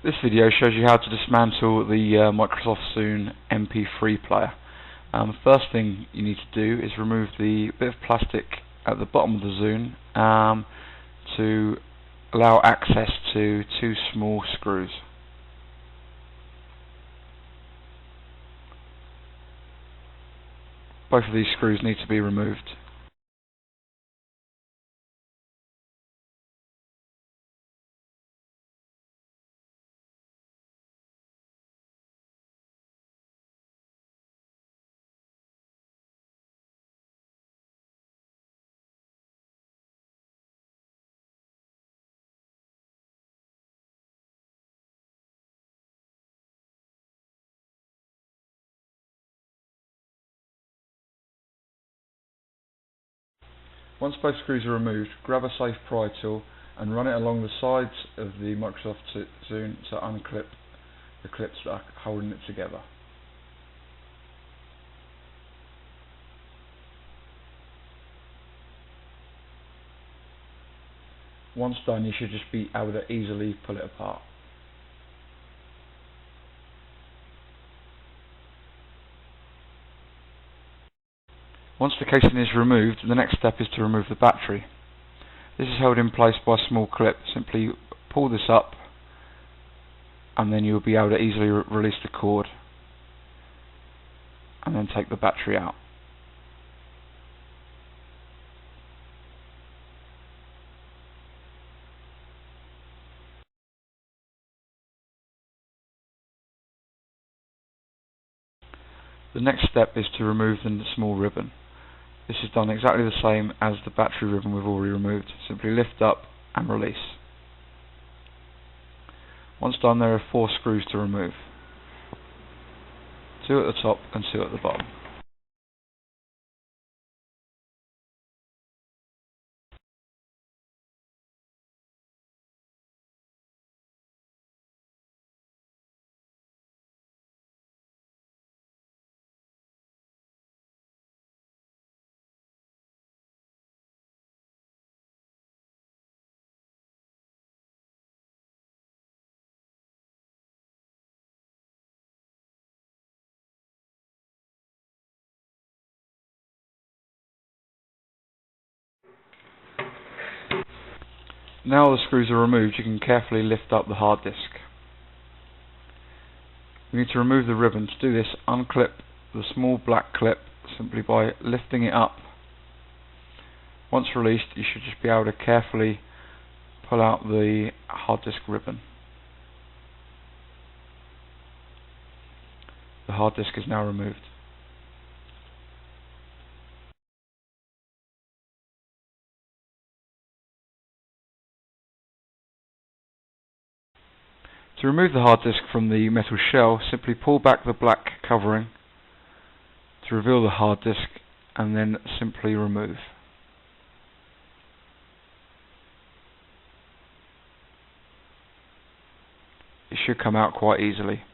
This video shows you how to dismantle the Microsoft Zune MP3 player. The first thing you need to do is remove the bit of plastic at the bottom of the Zune to allow access to two small screws. Both of these screws need to be removed. Once both screws are removed, grab a safe pry tool and run it along the sides of the Microsoft Zune to unclip the clips that are holding it together. Once done, you should just be able to easily pull it apart. Once the casing is removed, the next step is to remove the battery. This is held in place by a small clip. Simply pull this up and then you'll be able to easily release the cord and then take the battery out. The next step is to remove the small ribbon. This is done exactly the same as the battery ribbon we've already removed. Simply lift up and release. Once done, there are 4 screws to remove. 2 at the top and 2 at the bottom. Now the screws are removed, you can carefully lift up the hard disk. We need to remove the ribbon. To do this, unclip the small black clip simply by lifting it up. Once released, you should just be able to carefully pull out the hard disk ribbon. The hard disk is now removed. To remove the hard disk from the metal shell, simply pull back the black covering to reveal the hard disk and then simply remove. It should come out quite easily.